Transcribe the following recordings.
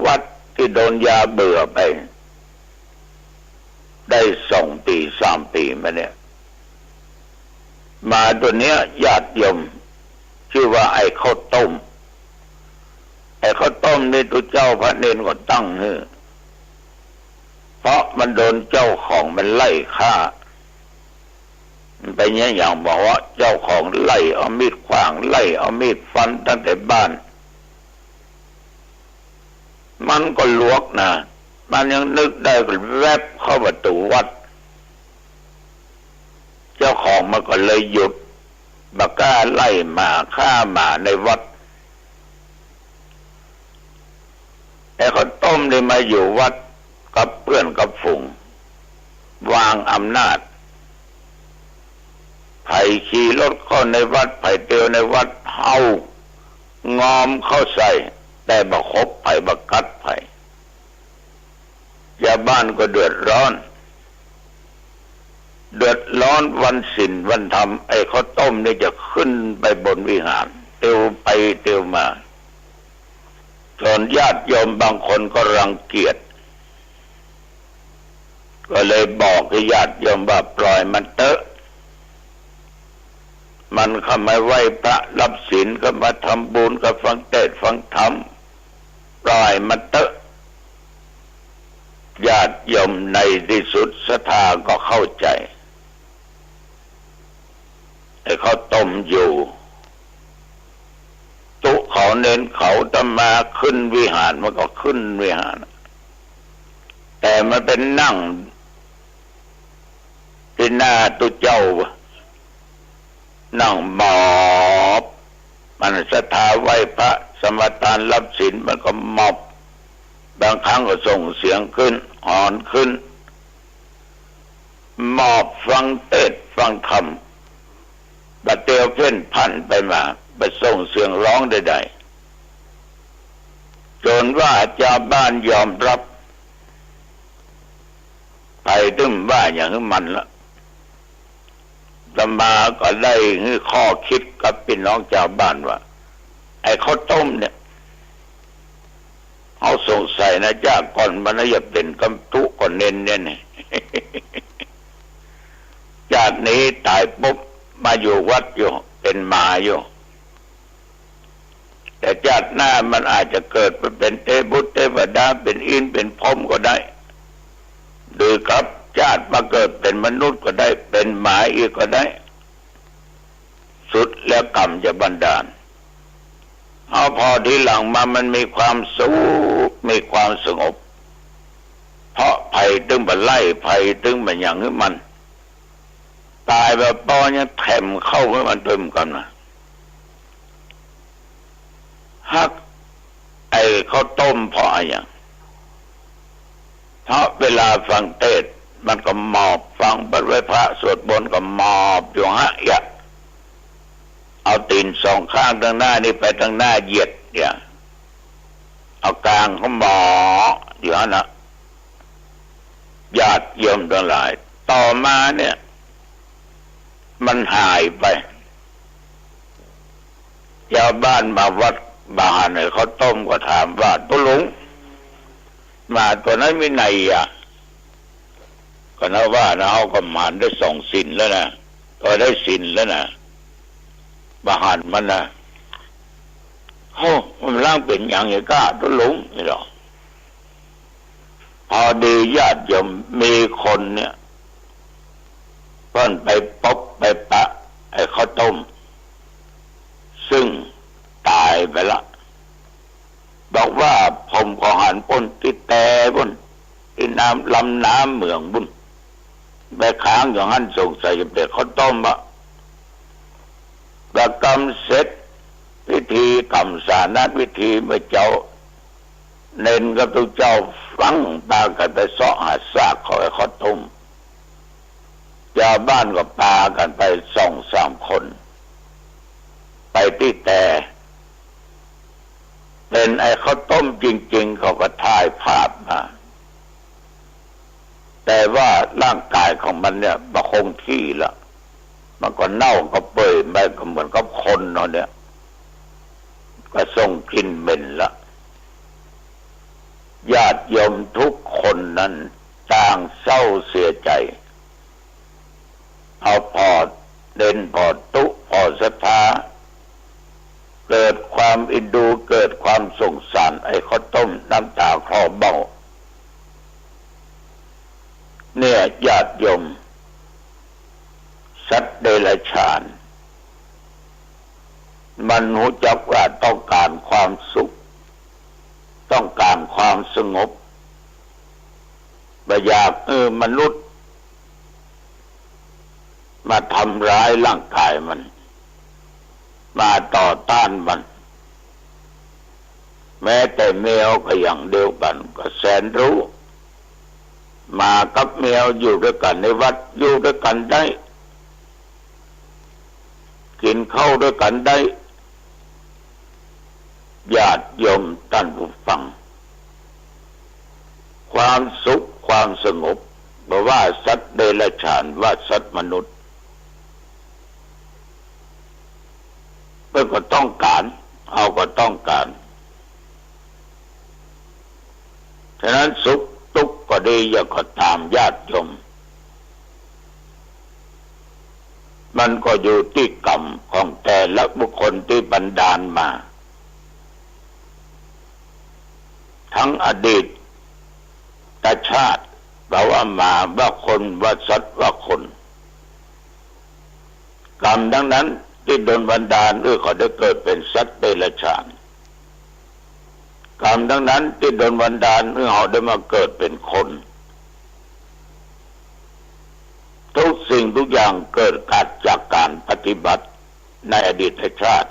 วัดที่โดนยาเบื่อไปได้2 ปี 3 ปีมาเนี่ยมาตัวเนี้ยญาติโยมชื่อว่าไอ้ข้าวต้มนี่ตัวเจ้าพระเนรก็ตั้งให้เพราะมันโดนเจ้าของมันไล่ฆ่ามันไปเนี่ยอย่างบอกว่าเจ้าของไล่เอามีดขวางไล่เอามีดฟันตั้งแต่บ้านมันก็ลวกนะมันยังนึกได้ก็แวบเข้าประตูวัดเจ้าของมันก็เลยหยุดบักล้าไล่หมาฆ่าหมาในวัดไอ้ข้าวต้มได้มาอยู่วัดกับเพื่อนกับฝูงวางอำนาจไผ่ขี่รถเข้าในวัดไผ่เตียวในวัดเฮางอมเข้าใส่แต่บักคบไผ่บักกัดไผ่ชาวบ้านก็เดือดร้อนวันศีลวันธรรมไอ้ข้าวต้มนี่จะขึ้นไปบนวิหารเตียวไปเตียวมาส่วนญาติโยมบางคนก็รังเกียจก็เลยบอกให้ญาติโยมว่าปล่อยมันเถอะมันเข้ามาไหว้พระรับศีลก็มาทำบุญก็ฟังเทศน์ฟังธรรมปล่อยมันเถอะญาติโยมในที่สุดศรัทธาก็เข้าใจไอ้เขาต้มอยู่ตุเขาเน้นเขาจะมาขึ้นวิหารมันก็ขึ้นวิหารแต่มันเป็นนั่งที่หน้าตุเจ้านั่งหมอบมันศรัทธาไหว้พระสมทานรับศีลมันก็หมอบบางครั้งก็ส่งเสียงขึ้นอ่อนขึ้นหมอบฟังเทศน์ฟังธรรมบัดเตียวเพ่นพันไปมาไปส่งเสียงร้องใดๆจนว่าชาวบ้านยอมรับไปตึ้มว่าอย่างนี้มันละธรรมาก็ได้ข้อคิดกับพี่น้องชาวบ้านว่าไอ้ข้าวต้มเนี่ยเขาสงสัยนะจ้าก่อนมันจะเป็นกำทุก่อนเน้นเนี่ยจากนี้ตายปุ๊บมาอยู่วัดอยู่เป็นหมาอยู่แต่ชาติหน้ามันอาจจะเกิดเป็นเทพบุตรเทวดาเป็นอินเป็นพรหมก็ได้หรือกับชาติมาเกิดเป็นมนุษย์ก็ได้เป็นหมาอีกก็ได้สุดแล้วกรรมจะบันดาลเอาพอทีหลังมามันมีความสุขมีความสงบเพราะภัยตึงบันไล่ภัยตึงบันอย่างนี้มันตายแบบปอเนี่ยแถมเข้าให้มันตึมกันนะฮักไอ้เขาต้มเพราะอะไรอย่างเพราะเวลาฟังเทศน์มันก็หมอบฟังบทไหว้พระสวดมนต์ก็หมอบอยู่ฮะอย่าเอาตีนสองข้างทางหน้านี่ไปทางหน้าเหยียดเนี่ยเอากลางเขาหมออยู่ฮะนะญาติโยมทั้งหลายต่อมาเนี่ยมันหายไปชาวบ้านมาวัดบาเนี่ยเขาต้มก็ถามว่าตุลุงมาตัวนั้นมีไหนอ่ะก็นะว่านะเขาก็หมานได้ส่งศีลแล้วนะก็ได้ศีลแล้วนะบาหันมันนะมันร่างเป็นอย่างนี้ก็ตุลุงนี่หรอพอดีญาติโยมมีคนเนี่ยเพิ่นไปพบไปปะไอ้ข้าวต้มซึ่งตายไปละบอกว่าผมขอหันป้นติดแต่บุญที่น้ำลำน้ำเมืองบุญไปค้างอย่างนั้นสงสัยจะเป็นข้าวต้มวะประกรรมเสร็จพิธีกรรมสานัดวิธีเมื่อเจ้าเน้นกับทุกเจ้าฟังตากันไปเสาะหาซากของไอ้ข้าวต้มชาวบ้านก็พากันไป2-3 คนไปที่แต่เป็นไอ้ข้าวต้มจริงๆเขาก็ถ่ายภาพมาแต่ว่าร่างกายของมันเนี่ยมันคงที่ละมันก็เน่าก็เปื่อยไปก็เหมือนกับคนเนาะเนี่ยก็ส่งกลิ่นเหม็นละ ญาติโยมทุกคนนั้นต่างเศร้าเสียใจเอาพอเด่นพอตุพอศรัทธาเกิดความอินดูเกิดความสงสารไอ้ข้าวต้มน้ำตาคลอเบ้าเนี่ยญาติโยมสัตว์เดรัจฉานมันรู้จักว่าต้องการความสุขต้องการความสงบไม่อยากมนุษย์มาทำร้ายร่างกายมันมาต่อต้านมันแม้แต่แมวก็อย่างเดียวกันก็แสนรู้หมากับแมวอยู่ด้วยกันในวัดอยู่ด้วยกันได้กินข้าวด้วยกันได้ญาติโยมท่านผู้ฟังความสุขความสงบบ่ว่าสัตว์เดรัจฉานว่าสัตว์มนุษย์เพื่อก็ต้องการเอาก็ต้องการฉะนั้นสุขทุกข์ก็ดีอย่าก็ตามญาติโยมมันก็อยู่ที่กรรมของแต่ละบุคคลที่บันดาลมาทั้งอดีตชาติเราว่ามาว่าคนว่าสัตว์ว่าคนกรรมดังนั้นที่โดนบันดาลเขาได้เกิดเป็นสัตว์เดรัจฉานกรรมดังนั้นที่โดนบันดาลเขาได้มาเกิดเป็นคนทุกสิ่งทุกอย่างเกิดจากการปฏิบัติในอดีตชาติ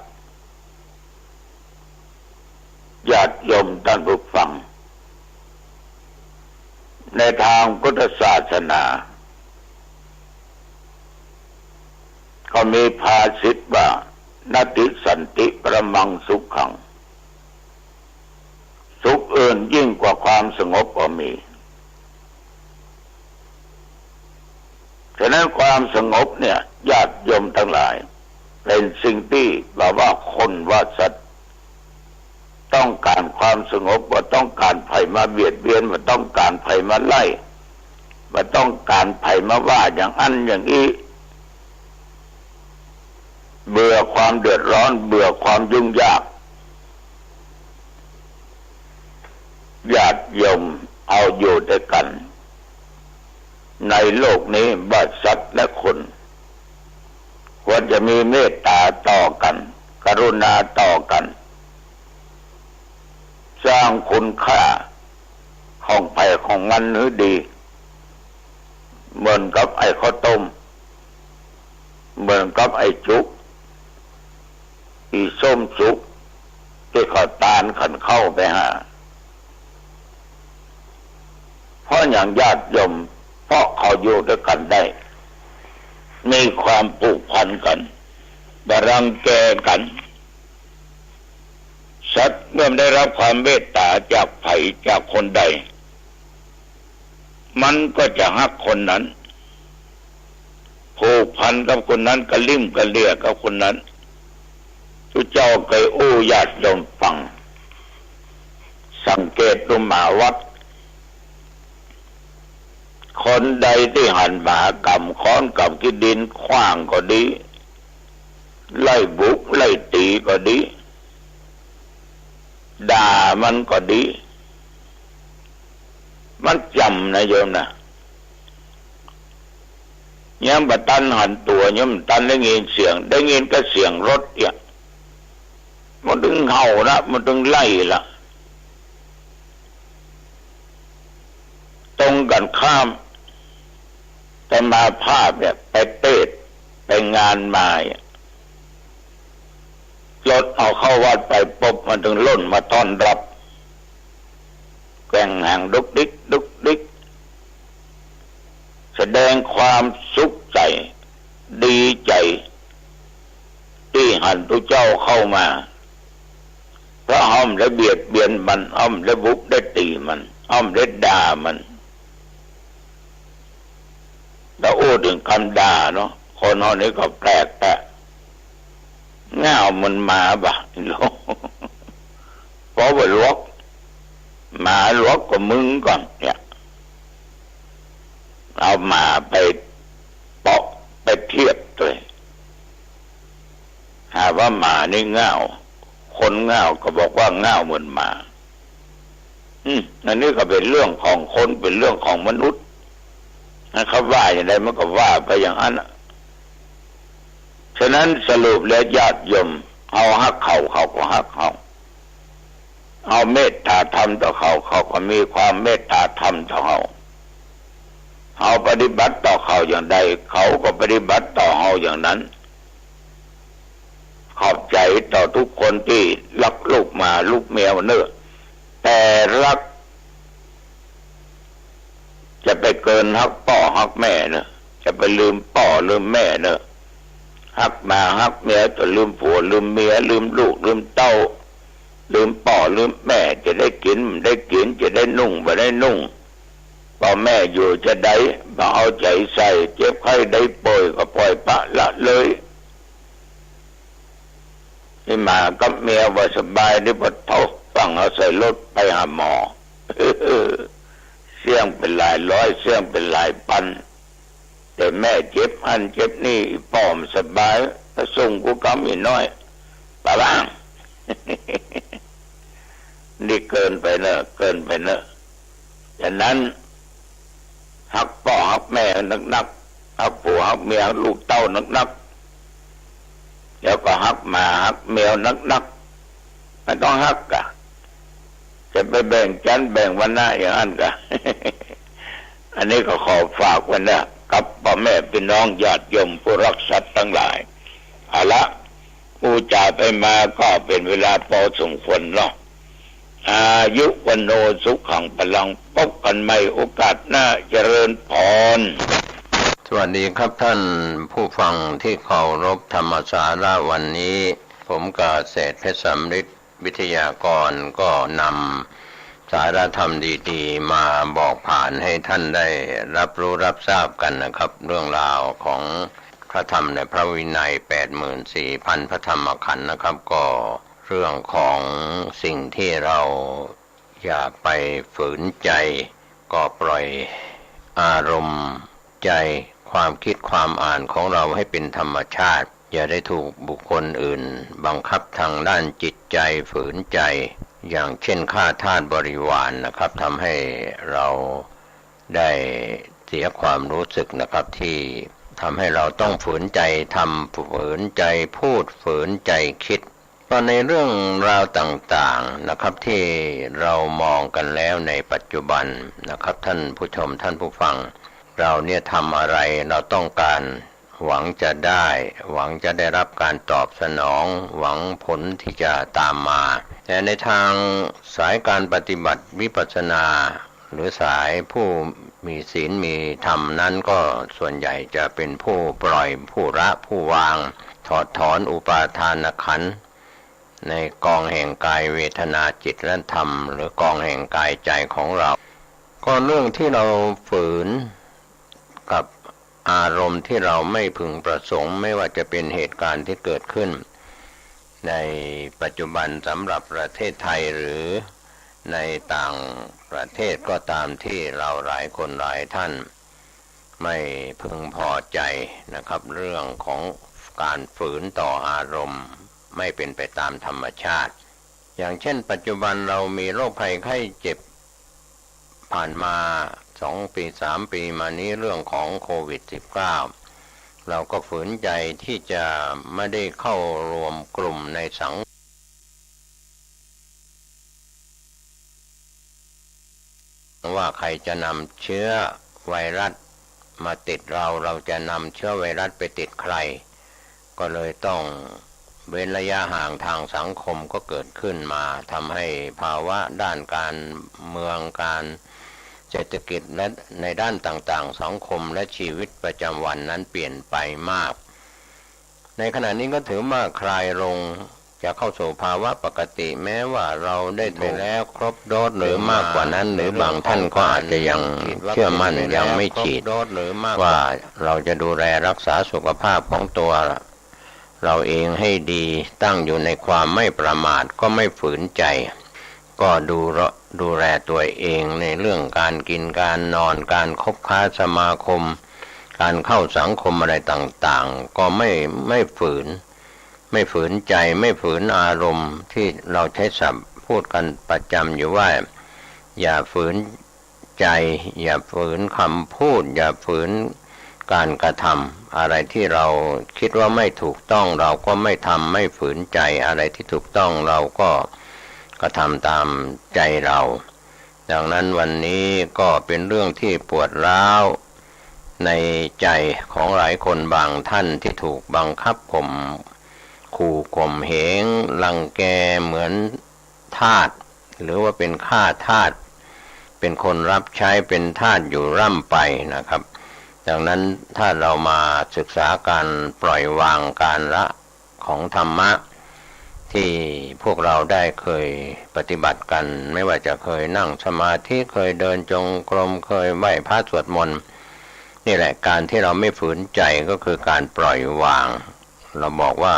ญาติโยมท่านผู้ฟังในทางพุทธศาสนาเขามีภาษิตว่านัตติสันติประมังสุขขังสุขอื่นยิ่งกว่าความสงบก็มีฉะนั้นความสงบเนี่ยญาติโยมทั้งหลายเป็นสิ่งที่ว่าคนว่าสัตว์ต้องการความสงบว่าต้องการภัยมาเบียดเบียนว่าต้องการภัยมาไล่ว่าต้องการภัยมาว่าอย่างอันอย่างนี้เบื่อความเดือดร้อนเบื่อความยุ่งยากญาติโยมเอาอยู่ด้วยกันในโลกนี้ว่าสัตว์และคนควรจะมีเมตตาต่อกันกรุณาต่อกันสร้างคุณค่าของไปของมันหรือดีเหมือนกับไอ้ข้าวต้มเหมือนกับไอ้จุกอีส้มจุกที่เขาตาลขันเข้าไปหาเพราะอย่างญาติโยมเพราะเขาอยู่ด้วยกันได้มีความผูกพันกันบรังแกกันสัตว์เมื่อได้รับความเมตตาจากไผ่จากคนใดมันก็จะฮักคนนั้นผูกพันกับคนนั้นกระลิ่มกระเลี่ยกับคนนั้นทุกเจ้าเคยอู้ญาติโยมฟังสังเกตดูหมาวัดคนใดที่หันหมากำค้อนกับกิดินขว้างก็ดีไล่บุกไล่ตีก็ดีด่ามันก็ดีมันจำนะโยมนะย้ำบัดตันหันตัวย้ำตันได้ยินเสียงได้ยินก็เสียงรถเนี่ยมันถึงเห่าละมันถึงไล่ละตรงกันข้ามแต่มาภาพเนี่ยไปเทศไปงานมารถเอาเข้าวัดไปปบมันถึงล้นมาต้อนรับแกว่งหางดุกดิกดุกดิกแสดงความสุขใจดีใจที่หันตุเจ้าเข้ามาเพราะอ้อมได้เบียดเบียนมันอ้อมได้บุกได้ตีมันอ้อมได้ด่ามันแล้วโอ้ถึงคำด่าเนาะคนนอนนี้ก็แปลกแต่ง่าวมันมาบ่ะเพราะว่าลวกหมาลวก อกก็มึงก่อนเนี่ยเอามาไปเปาะไปเทียบด้วยหาว่าหมานี่เง่าคนเง่าก็บอกว่าเง่าเหมือนหมาอันนี้ก็เป็นเรื่องของคนเป็นเรื่องของมนุษย์เขาว่าอย่างไรมันก็ว่าไปอย่างนั้นฉะนั้นสรุปแล้วญาติโยมเอาฮักเขาก็ฮักเขาเอาเมตตาธรรมต่อเขาก็มีความเมตตาธรรมต่อเขาปฏิบัติต่อเขาอย่างใดเขาก็ปฏิบัติต่อเขาอย่างนั้นขอบใจต่อทุกคนที่รักลูกมาลูกเมียเนื้อแต่รักจะไปเกินฮักพ่อฮักแม่เนอะจะไปลืมพ่อลืมแม่เนอะฮักมาฮักเมียจะลืมผัวลืมเมียลืมลูกลืมเต้าลืมพ่อลืมแม่จะได้กินจะได้นุ่งไม่ได้นุ่งพ่อแม่อยู่จะได้มาเอาใจใส่เจ็บไข้ได้ป่วยก็ปล่อยปะละเลยที่มากับเมียว่าสบายได้บดเท่าฟังเอาใส่รถไปหาหมอเสี่ยงเป็นหลายร้อยเสี่ยงเป็นหลายพันแต่แม่เจ็บอันเจ็บนี่พ่อมสบายถ้าส่งกูกำอีกน้อยปะบ้างนี่เกินไปเนอะฉะนั้นฮักพ่อฮักแม่นักฮักผัวฮักเมียลูกเต้านักแล้วก็ฮักหมาฮักแมวนักไม่ต้องฮักกะจะไปแบ่งชั้นแบ่งวรรณะอย่างนั้นกะ อันนี้ก็ขอฝากไว้นะกับพ่อแม่พี่น้องญาติโยมผู้รักสัตว์ทั้งหลายเอาละผู้จ่าไปมาก็เป็นเวลาพอสมควรเนาะอายุวันโนสุขังพลังพบกันใหม่โอกาสหน้าเจริญพรสวัสดีครับท่านผู้ฟังที่เคารพธรรมสาระวันนี้ผมกาเศรษฐ์เพชรสำริดวิทยากรก็นำสาระธรรมดีๆมาบอกผ่านให้ท่านได้รับรู้รับทราบกันนะครับเรื่องราวของพระธรรมในพระวินัย 84,000 พระธรรมขันธ์นะครับก็เรื่องของสิ่งที่เราอย่าไปฝืนใจก็ปล่อยอารมณ์ใจความคิดความอ่านของเราให้เป็นธรรมชาติอย่าได้ถูกบุคคลอื่นบังคับทางด้านจิตใจฝืนใจอย่างเช่นฆ่าทาสบริวารนะครับทำให้เราได้เสียความรู้สึกนะครับที่ทำให้เราต้องฝืนใจทำฝืนใจพูดฝืนใจคิดก็ในเรื่องราวต่างๆนะครับที่เรามองกันแล้วในปัจจุบันนะครับท่านผู้ชมท่านผู้ฟังเราเนี่ยทำอะไรเราต้องการหวังจะได้รับการตอบสนองหวังผลที่จะตามมาแต่ในทางสายการปฏิบัติวิปัสสนาหรือสายผู้มีศีลมีธรรมนั้นก็ส่วนใหญ่จะเป็นผู้ปล่อยผู้ละผู้วางถอดถอนอุปาทานขันธ์ในกองแห่งกายเวทนาจิตและธรรมหรือกองแห่งกายใจของเราก็เรื่องที่เราฝืนกับอารมณ์ที่เราไม่พึงประสงค์ไม่ว่าจะเป็นเหตุการณ์ที่เกิดขึ้นในปัจจุบันสำหรับประเทศไทยหรือในต่างประเทศก็ตามที่เราหลายคนหลายท่านไม่พึงพอใจนะครับเรื่องของการฝืนต่ออารมณ์ไม่เป็นไปตามธรรมชาติอย่างเช่นปัจจุบันเรามีโรคภัยไข้เจ็บผ่านมา2 ปี3 ปีมานี้เรื่องของโควิด -19 เราก็ฝืนใจที่จะไม่ได้เข้ารวมกลุ่มในสังคมว่าใครจะนำเชื้อไวรัสมาติดเราจะนำเชื้อไวรัสไปติดใครก็เลยต้องเว้นระยะห่างทางสังคมก็เกิดขึ้นมาทำให้ภาวะด้านการเมืองการเศรษฐกิจและในด้านต่างๆสังคมและชีวิตประจำวันนั้นเปลี่ยนไปมากในขณะนี้ก็ถือว่าคลายลงจะเข้าสู่ภาวะปกติแม้ว่าเราได้ไปแล้วครบโดสหรือมากกว่านั้นหรือบางท่านก็อาจจะยังเชื่อมั่นยังไม่ฉีดว่าเราจะดูแลรักษาสุขภาพของตัวเราเองให้ดีตั้งอยู่ในความไม่ประมาทก็ไม่ฝืนใจ ก็ดูแลตัวเองในเรื่องการกินการนอนการคบค้าสมาคมการเข้าสังคมอะไรต่างๆก็ไม่ฝืนใจไม่ฝืนอารมณ์ที่เราใช้ศัพท์พูดกันประจำอยู่ว่าอย่าฝืนใจอย่าฝืนคำพูดอย่าฝืนการกระทำอะไรที่เราคิดว่าไม่ถูกต้องเราก็ไม่ทำไม่ฝืนใจอะไรที่ถูกต้องเราก็กระทำตามใจเราดังนั้นวันนี้ก็เป็นเรื่องที่ปวดร้าวในใจของหลายคนบางท่านที่ถูกบังคับขู่ข่มเหงรังแกเหมือนทาสหรือว่าเป็นข้าทาสเป็นคนรับใช้เป็นทาสอยู่ร่ำไปนะครับดังนั้นถ้าเรามาศึกษาการปล่อยวางการละของธรรมะที่พวกเราได้เคยปฏิบัติกันไม่ว่าจะเคยนั่งสมาธิเคยเดินจงกรมเคยไหว้พระสวดมนต์นี่แหละการที่เราไม่ฝืนใจก็คือการปล่อยวางเราบอกว่า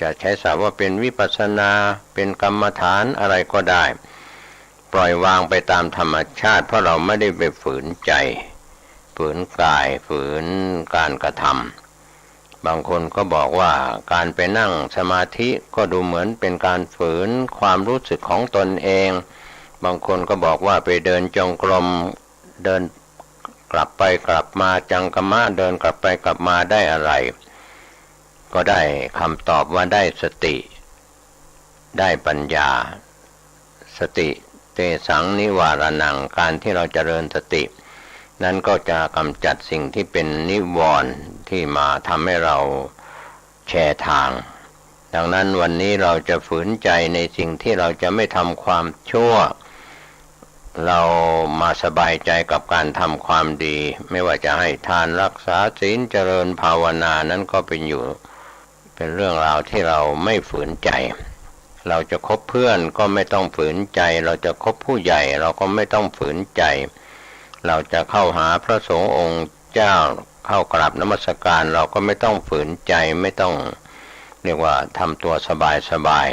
จะใช้ศัพท์ว่าเป็นวิปัสสนาเป็นกรรมฐานอะไรก็ได้ปล่อยวางไปตามธรรมชาติเพราะเราไม่ได้ไปฝืนใจฝืนกายฝืนการกระทำบางคนก็บอกว่าการไปนั่งสมาธิก็ดูเหมือนเป็นการฝืนความรู้สึกของตนเองบางคนก็บอกว่าไปเดินจงกรมเดินกลับไปกลับมาจังกมะเดินกลับไปกลับมาได้อะไรก็ได้คำตอบว่าได้สติได้ปัญญาสติเตสังนิวารนังการที่เราเจริญสตินั้นก็จะกำจัดสิ่งที่เป็นนิวรณ์ที่มาทำให้เราแช่ทางดังนั้นวันนี้เราจะฝืนใจในสิ่งที่เราจะไม่ทำความชั่วเรามาสบายใจกับการทำความดีไม่ว่าจะให้ทานรักษาศีลเจริญภาวนานั้นก็เป็นเรื่องราวที่เราไม่ฝืนใจเราจะคบเพื่อนก็ไม่ต้องฝืนใจเราจะคบผู้ใหญ่เราก็ไม่ต้องฝืนใจเราจะเข้าหาพระสงฆ์องค์เจ้าเข้ากราบนมัสการเราก็ไม่ต้องฝืนใจไม่ต้องเรียกว่าทำตัวสบาย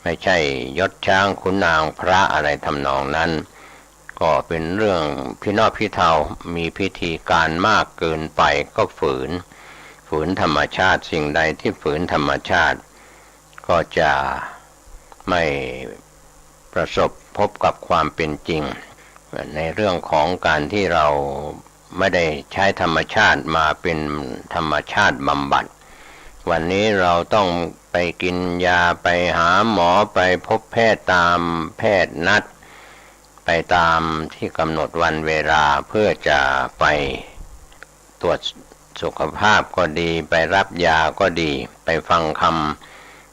ไม่ใช่ยศช้างขุนนางพระอะไรทำนองนั้นก็เป็นเรื่องพินอพิเทามีพิธีการมากเกินไปก็ฝืนธรรมชาติสิ่งใดที่ฝืนธรรมชาติก็จะไม่ประสบพบกับความเป็นจริงในเรื่องของการที่เราไม่ได้ใช้ธรรมชาติมาเป็นธรรมชาติบำบัดวันนี้เราต้องไปกินยาไปหาหมอไปพบแพทย์ตามแพทย์นัดไปตามที่กำหนดวันเวลาเพื่อจะไปตรวจสุขภาพก็ดีไปรับยาก็ดีไปฟังคำ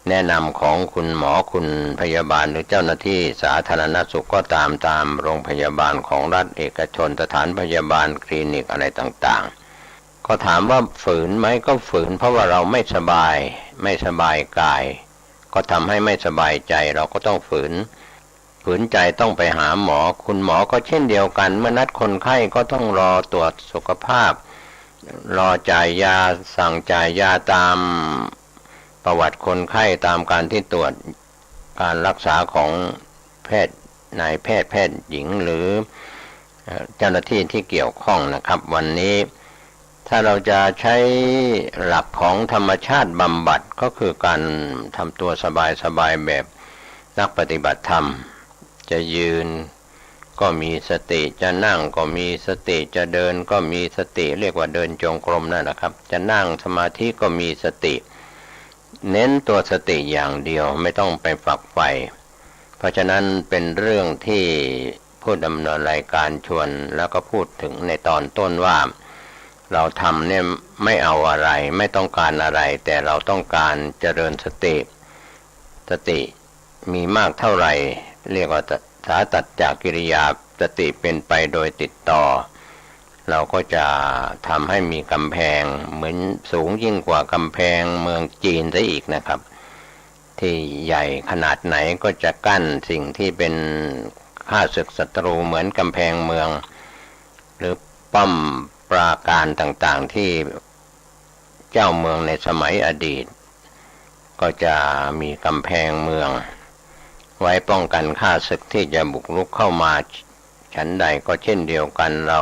แนะนำของคุณหมอคุณพยาบาลหรือเจ้าหน้าที่สาธารณสุขก็ตามโรงพยาบาลของรัฐเอกชนสถานพยาบาลคลินิกอะไรต่างๆก็ถามว่าฝืนไหมก็ฝืนเพราะว่าเราไม่สบายกายก็ทำให้ไม่สบายใจเราก็ต้องฝืนใจต้องไปหาหมอคุณหมอก็เช่นเดียวกันเมื่อนัดคนไข้ก็ต้องรอตรวจสุขภาพรอจ่ายยาสั่งจ่ายยาตามประวัติคนไข้ตามการที่ตรวจการรักษาของแพทย์นายแพทย์หญิงหรือเจ้าหน้าที่ที่เกี่ยวข้องนะครับวันนี้ถ้าเราจะใช้หลักของธรรมชาติบำบัดก็คือการทำตัวสบายแบบนักปฏิบัติธรรมจะยืนก็มีสติจะนั่งก็มีสติจะเดินก็มีสติเรียกว่าเดินจงกรมนั่นนะครับจะนั่งสมาธิก็มีสติเน้นตัวสติอย่างเดียวไม่ต้องไปฝักใฝ่เพราะฉะนั้นเป็นเรื่องที่ผู้ดำเนินรายการชวนแล้วก็พูดถึงในตอนต้นว่าเราทำเนี่ยไม่เอาอะไรไม่ต้องการอะไรแต่เราต้องการเจริญสติมีมากเท่าไหร่เรียกว่าสาตัดจากกิริยาสติเป็นไปโดยติดต่อเราก็จะทำให้มีกำแพงเหมือนสูงยิ่งกว่ากำแพงเมืองจีนซะอีกนะครับที่ใหญ่ขนาดไหนก็จะกั้นสิ่งที่เป็นข้าศึกศัตรูเหมือนกำแพงเมืองหรือป้อมปราการต่างๆที่เจ้าเมืองในสมัยอดีตก็จะมีกำแพงเมือง ไว้ป้องกันข้าศึกที่จะบุกรุกเข้ามาฉันใดก็เช่นเดียวกันเรา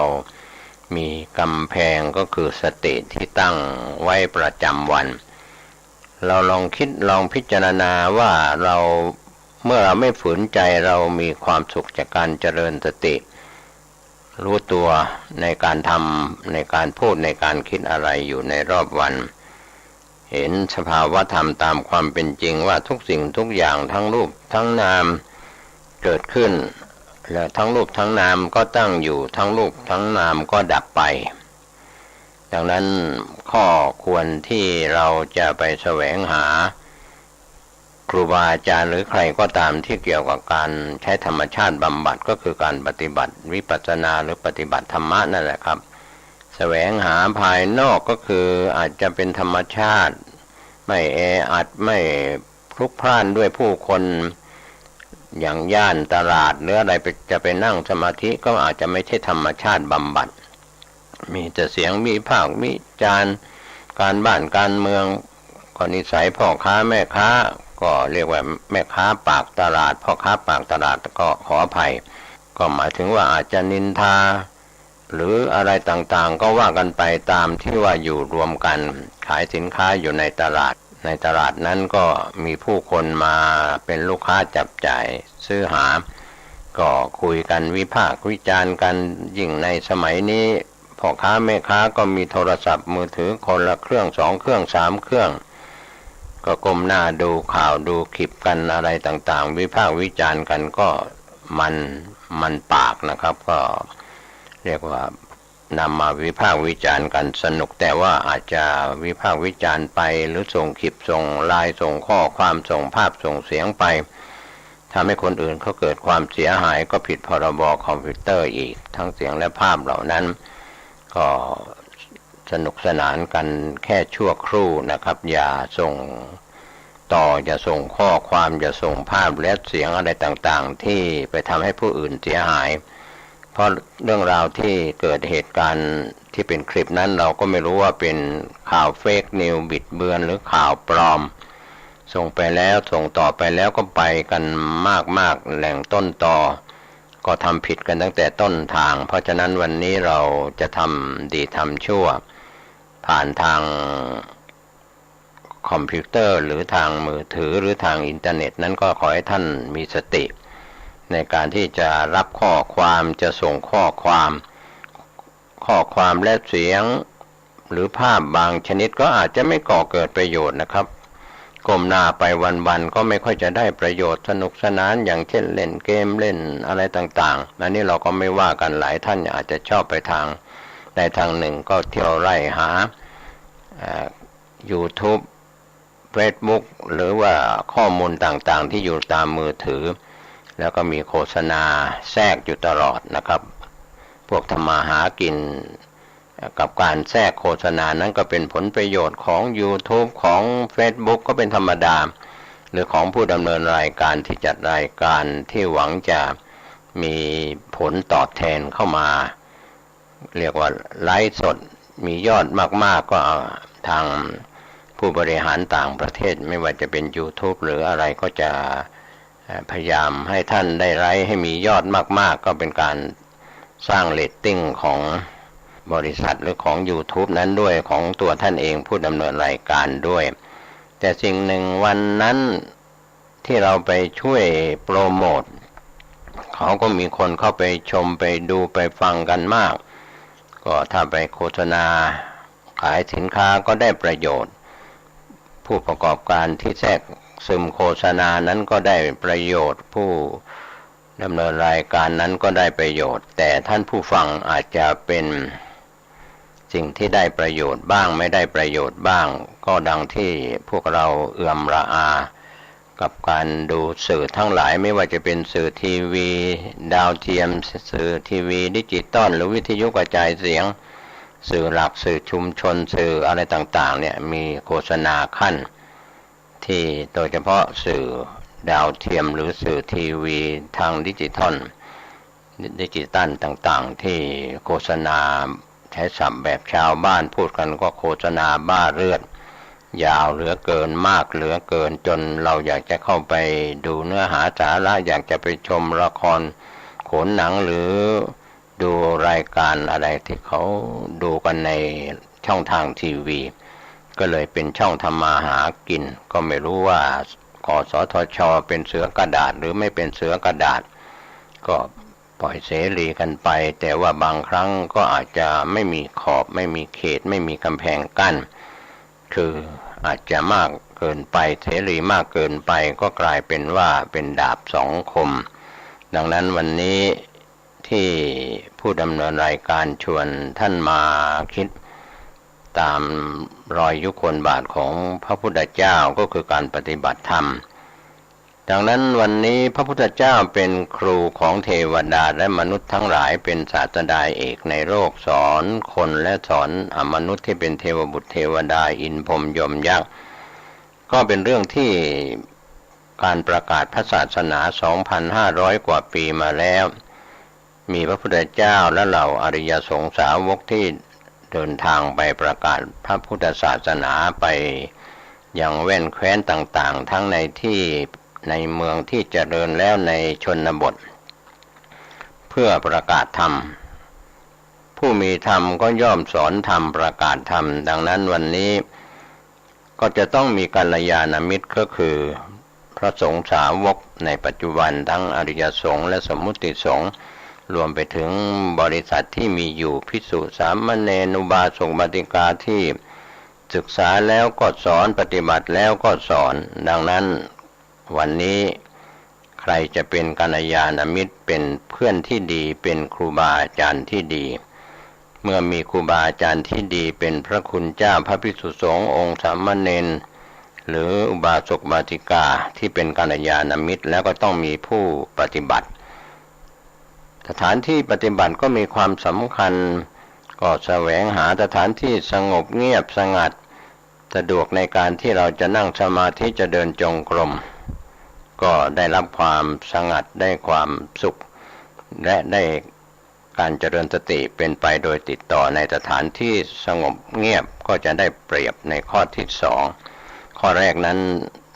มีกำแพงก็คือสติที่ตั้งไว้ประจำวันเราลองคิดลองพิจารณาว่าเมื่อเราไม่ฝืนใจเรามีความสุขจากการเจริญสติรู้ตัวในการทำในการพูดในการคิดอะไรอยู่ในรอบวันเห็นสภาวะธรรมตามความเป็นจริงว่าทุกสิ่งทุกอย่างทั้งรูปทั้งนามเกิดขึ้นและทั้งรูปทั้งนามก็ตั้งอยู่ทั้งรูปทั้งนามก็ดับไปดังนั้นข้อควรที่เราจะไปแสวงหาครูบาอาจารย์หรือใครก็ตามที่เกี่ยวกับการใช้ธรรมชาติบำบัดก็คือการปฏิบัติวิปัสสนาหรือปฏิบัติธรรมะนั่นแหละครับแสวงหาภายนอกก็คืออาจจะเป็นธรรมชาติไม่แออัดไม่พลุกพล่านด้วยผู้คนอย่างย่านตลาดหรืออะไรจะไปนั่งสมาธิก็อาจจะไม่ใช่ธรรมชาติบำบัดมีแต่เสียงมีภาควิจารณ์การบ้านการเมืองก็นิสัยพ่อค้าแม่ค้าก็เรียกว่าแม่ค้าปากตลาดพ่อค้าปากตลาดก็ขออภัยก็หมายถึงว่าอาจจะนินทาหรืออะไรต่างๆก็ว่ากันไปตามที่ว่าอยู่รวมกันขายสินค้าอยู่ในตลาดนั้นก็มีผู้คนมาเป็นลูกค้าจับจ่ายซื้อหาก็คุยกันวิพากษ์วิจารณ์กันยิ่งในสมัยนี้พ่อค้าแม่ค้าก็มีโทรศัพท์มือถือคนละเครื่อง2เครื่อง3เครื่องก็ก้มหน้าดูข่าวดูคลิปกันอะไรต่างๆวิพากษ์วิจารณ์กันก็มันปากนะครับก็เรียกว่านำมาวิพากษ์วิจารณ์กันสนุกแต่ว่าอาจจะวิพากษ์วิจารณ์ไปหรือส่งคลิปส่งไลน์ส่งข้อความส่งภาพส่งเสียงไปทำให้คนอื่นเขาเกิดความเสียหายก็ผิดพรบคอมพิวเตอร์อีกทั้งเสียงและภาพเหล่านั้นก็สนุกสนานกันแค่ชั่วครู่นะครับอย่าส่งต่ออย่าส่งข้อความอย่าส่งภาพและเสียงอะไรต่างๆที่ไปทำให้ผู้อื่นเสียหายเพราะเรื่องราวที่เกิดเหตุการณ์ที่เป็นคลิปนั้นเราก็ไม่รู้ว่าเป็นข่าวเฟกนิวบิดเบือนหรือข่าวปลอมส่งไปแล้วส่งต่อไปแล้วก็ไปกันมากๆแหล่งต้นตอก็ทำผิดกันตั้งแต่ต้นทางเพราะฉะนั้นวันนี้เราจะทำดีทำชั่วผ่านทางคอมพิวเตอร์หรือทางมือถือหรือทางอินเทอร์เน็ตนั้นก็ขอให้ท่านมีสติในการที่จะรับข้อความจะส่งข้อความและเสียงหรือภาพบางชนิดก็อาจจะไม่ก่อเกิดประโยชน์นะครับก้มหน้าไปวันๆก็ไม่ค่อยจะได้ประโยชน์สนุกสนานอย่างเช่นเล่นเกมเล่นอะไรต่างๆอันนี้เราก็ไม่ว่ากันหลายท่านอาจจะชอบไปทางในทางหนึ่งก็เที่ยวไล่หาYouTube Facebook หรือว่าข้อมูลต่างๆที่อยู่ตามมือถือแล้วก็มีโฆษณาแทรกอยู่ตลอดนะครับพวกทำมาหากินกับการแทรกโฆษณานั้นก็เป็นผลประโยชน์ของ YouTube ของ Facebook ก็เป็นธรรมดาหรือของผู้ดำเนินรายการที่จัดรายการที่หวังจะมีผลตอบแทนเข้ามาเรียกว่าไลฟ์สดมียอดมากๆก็ทางผู้บริหารต่างประเทศไม่ว่าจะเป็น YouTube หรืออะไรก็จะพยายามให้ท่านได้ไลฟ์ให้มียอดมากๆก็เป็นการสร้างเรตติ้งของบริษัทหรือของ YouTube นั้นด้วยของตัวท่านเองผู้ดำเนินรายการด้วยแต่สิ่งหนึ่งวันนั้นที่เราไปช่วยโปรโมทเขาก็มีคนเข้าไปชมไปดูไปฟังกันมากก็ถ้าไปโฆษณาขายสินค้าก็ได้ประโยชน์ผู้ประกอบการที่แทรกซึมโฆษณานั้นก็ได้ประโยชน์ผู้ดำเนินรายการนั้นก็ได้ประโยชน์แต่ท่านผู้ฟังอาจจะเป็นสิ่งที่ได้ประโยชน์บ้างไม่ได้ประโยชน์บ้างก็ดังที่พวกเราเอื่อมระอากับการดูสื่อทั้งหลายไม่ว่าจะเป็นสื่อทีวีดาวเทียมสื่อทีวีดิจิตอลหรือวิทยุกระจายเสียงสื่อหลักสื่อชุมชนสื่ออะไรต่างๆเนี่ยมีโฆษณาขั้นที่โดยเฉพาะสื่อดาวเทียมหรือสื่อทีวีทางดิจิตอลต่างๆที่โฆษณาใช้ศัพท์แบบชาวบ้านพูดกันก็โฆษณาบ้าเลือด ยาวเหลือเกินมากเหลือเกินจนเราอยากจะเข้าไปดูเนื้อหาสาระอยากจะไปชมละครโขนหนังหรือดูรายการอะไรที่เขาดูกันในช่องทางทีวีก็เลยเป็นช่องทำมาหากินก็ไม่รู้ว่ากสทช.เป็นเสือกระดาษหรือไม่เป็นเสือกระดาษก็ปล่อยเสรีกันไปแต่ว่าบางครั้งก็อาจจะไม่มีขอบไม่มีเขตไม่มีกำแพงกั้นคืออาจจะมากเกินไปเสรีมากเกินไปก็กลายเป็นว่าเป็นดาบสองคมดังนั้นวันนี้ที่ผู้ดำเนินรายการชวนท่านมาคิดตามรอยยุคลบาทของพระพุทธเจ้าก็คือการปฏิบัติธรรมดังนั้นวันนี้พระพุทธเจ้าเป็นครูของเทวดาและมนุษย์ทั้งหลายเป็นศาสดาเอกในโลกสอนคนและสอนมนุษย์ที่เป็นเทวบุตรเทวดาอินพรหมยมยักษ์ก็เป็นเรื่องที่การประกาศพระศาสนา 2,500 กว่าปีมาแล้วมีพระพุทธเจ้าและเหล่าอริยสงสาวกที่เดินทางไปประกาศพระพุทธศาสนาไปยังแว่นแคว้นต่างๆทั้งในที่ในเมืองที่เจริญแล้วในชนบทเพื่อประกาศธรรมผู้มีธรรมก็ย่อมสอนธรรมประกาศธรรมดังนั้นวันนี้ก็จะต้องมีกัลยาณมิตรก็คือพระสงฆ์สาวกในปัจจุบันทั้งอริยสงฆ์และสมมุติสงฆ์รวมไปถึงบริษัทที่มีอยู่ภิกษุสามเณรอุบาสกอุบาสิกาที่ศึกษาแล้วก็สอนปฏิบัติแล้วก็สอนดังนั้นวันนี้ใครจะเป็นกัลยาณมิตรเป็นเพื่อนที่ดีเป็นครูบาอาจารย์ที่ดีเมื่อมีครูบาอาจารย์ที่ดีเป็นพระคุณเจ้าพระภิกษุสงฆ์องค์สามเณรหรืออุบาสกอุบาสิกาที่เป็นกัลยาณมิตรแล้วก็ต้องมีผู้ปฏิบัติสถานที่ปฏิบัติก็มีความสำคัญก็แสวงหาสถานที่สงบเงียบสงัดสะดวกในการที่เราจะนั่งสมาธิจะเดินจงกรมก็ได้รับความสงัดได้ความสุขและได้การเจริญสติเป็นไปโดยติดต่อในสถานที่สงบเงียบก็จะได้เปรียบในข้อที่สองข้อแรกนั้น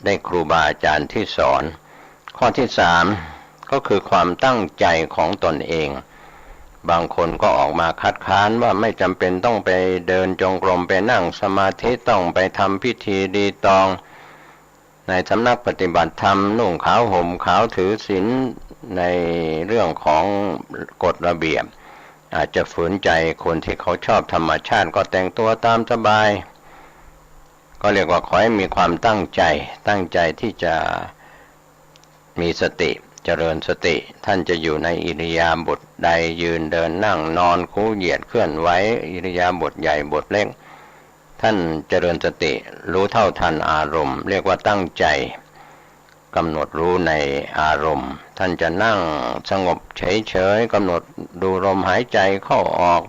ได้ครูบาอาจารย์ที่สอนข้อที่สามก็คือความตั้งใจของตนเองบางคนก็ออกมาคัดค้านว่าไม่จำเป็นต้องไปเดินจงกรมไปนั่งสมาธิต้องไปทำพิธีดีตองในสำนักปฏิบัติธรรมนุ่งขาวห่มขาวถือศีลในเรื่องของกฎระเบียบอาจจะฝืนใจคนที่เขาชอบธรรมชาติก็แต่งตัวตามสบายก็เรียกว่าขอให้มีความตั้งใจที่จะมีสติเจริญสติท่านจะอยู่ในอิริยาบถใดยืนเดินนั่งนอนคู่เหยียดเคลื่อนไหวอิริยาบถใหญ่บทเล็กท่านเจริญสติรู้เท่าทันอารมณ์เรียกว่าตั้งใจกำหนดรู้ในอารมณ์ท่านจะนั่งสงบเฉยๆกำหนดดูลมหายใจเข้าออก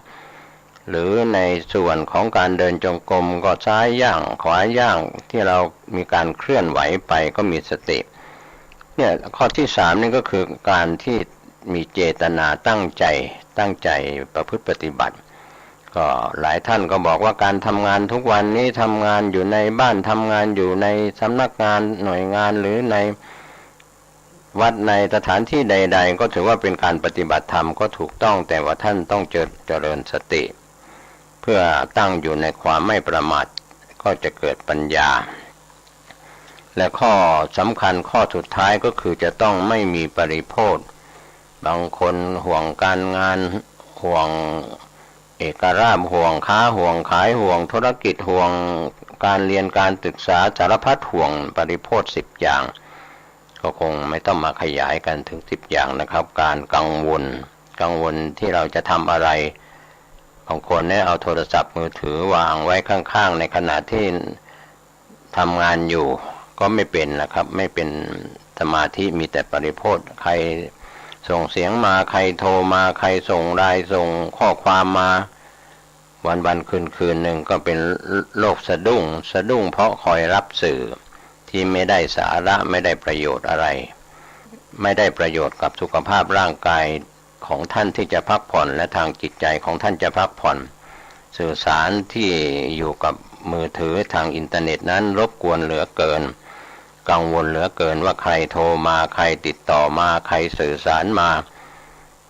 หรือในส่วนของการเดินจงกรมก็ซ้ายย่างขวาย่างที่เรามีการเคลื่อนไหวไปก็มีสติเนี่ยข้อที่สามนี่ก็คือการที่มีเจตนาตั้งใจประพฤติปฏิบัติก็หลายท่านก็บอกว่าการทำงานทุกวันนี้ทำงานอยู่ในบ้านทำงานอยู่ในสำนักงานหน่วยงานหรือในวัดในสถานที่ใดๆก็ถือว่าเป็นการปฏิบัติธรรมก็ถูกต้องแต่ว่าท่านต้องเจริญสติเพื่อตั้งอยู่ในความไม่ประมาทก็จะเกิดปัญญาและข้อสำคัญข้อสุดท้ายก็คือจะต้องไม่มีปริโภทบางคนห่วงการงานห่วงเอกราชห่วงค้าห่วงขายห่วงธุรกิจห่วงการเรียนการศึกษาสารพัดห่วงปริโภท10อย่างก็คงไม่ต้องมาขยายกันถึง10อย่างนะครับการกังวลที่เราจะทำอะไรบางคนเนี่ยเอาโทรศัพท์มือถือวางไว้ข้างๆในขณะที่ทำงานอยู่ก็ไม่เป็นนะครับไม่เป็นสมาธิมีแต่ปริโภทใครส่งเสียงมาใครโทรมาใครส่งไลน์ส่งข้อความมาวันคืนหนึ่งก็เป็นโลกสะดุ้งเพราะคอยรับสื่อที่ไม่ได้สาระไม่ได้ประโยชน์อะไรไม่ได้ประโยชน์กับสุขภาพร่างกายของท่านที่จะพักผ่อนและทางจิตใจของท่านจะพักผ่อนสื่อสารที่อยู่กับ มือถือทางอินเทอร์เน็ตนั้นรบกวนเหลือเกินกังวลเหลือเกินว่าใครโทรมาใครติดต่อมาใครสื่อสารมา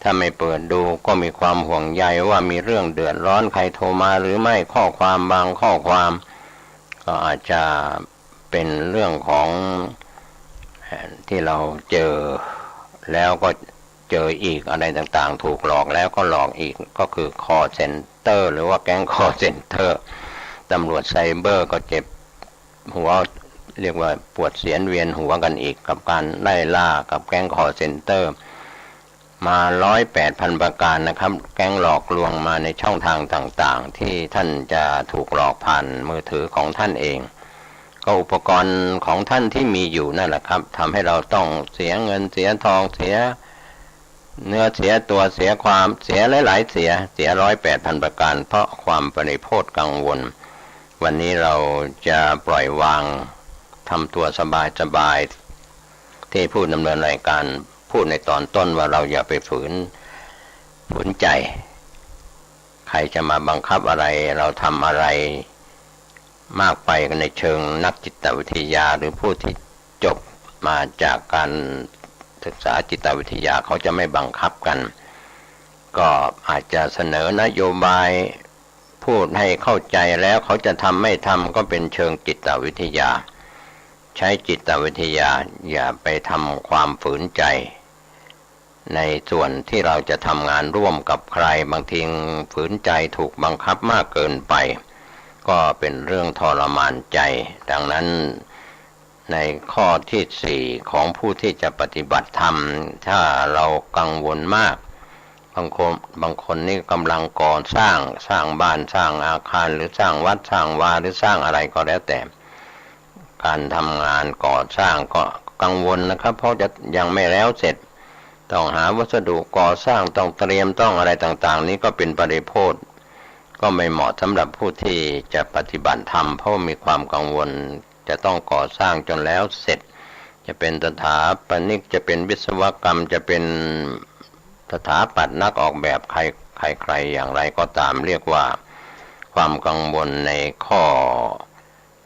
ถ้าไม่เปิดดูก็มีความห่วงใยว่ามีเรื่องเดือดร้อนใครโทรมาหรือไม่ข้อความบางข้อความก็อาจจะเป็นเรื่องของที่เราเจอแล้วก็เจออีกอะไรต่างๆถูกหลอกแล้วก็หลอกอีกก็คือ call center หรือว่าแก๊ง call center ตำรวจไซเบอร์ก็เจ็บหัวเรียกว่าปวดเสียนเวียนหัวกันอีกกับการไล่ล่ากับแก๊ง call center มา108,000 ประการนะครับแก๊งหลอกลวงมาในช่องทางต่างๆที่ท่านจะถูกหลอกผ่านมือถือของท่านเองก็อุปกรณ์ของท่านที่มีอยู่นั่นแหละครับทำให้เราต้องเสียเงินเสียทองเสียเนื้อเสียตัวเสียความเสียหลายๆเสีย108,000 ประการเพราะความปริโภทกังวลวันนี้เราจะปล่อยวางทำตัวสบายๆที่ผู้ดำเนินรายการพูดในตอนต้นว่าเราอย่าไปฝืนใจใครจะมาบังคับอะไรเราทำอะไรมากไปในเชิงนักจิตวิทยาหรือผู้ที่จบมาจากการศึกษาจิตวิทยาเขาจะไม่บังคับกันก็อาจจะเสนอนโยบายพูดให้เข้าใจแล้วเขาจะทำไม่ทำก็เป็นเชิงจิตวิทยาใช้จิตวิทยาอย่าไปทำความฝืนใจในส่วนที่เราจะทำงานร่วมกับใครบางทีฝืนใจถูกบังคับมากเกินไปก็เป็นเรื่องทรมานใจดังนั้นในข้อที่4ของผู้ที่จะปฏิบัติธรรมถ้าเรากังวลมากบางคนนี่กำลังก่อสร้างบ้านสร้างอาคารหรือสร้างวัดสร้างวาหรือสร้างอะไรก็แล้วแต่การทำงานก่อสร้างก็กังวลนะครับเพราะจะยังไม่แล้วเสร็จต้องหาวัสดุก่อสร้างต้องเตรียมต้องอะไรต่างๆนี้ก็เป็นปริโภคก็ไม่เหมาะสำหรับผู้ที่จะปฏิบัติธรรมเพราะมีความกังวลจะต้องก่อสร้างจนแล้วเสร็จจะเป็นสถาปนิกจะเป็นวิศวกรรมจะเป็นสถาปัตย์นักออกแบบใครอย่างไรก็ตามเรียกว่าความกังวลในข้อ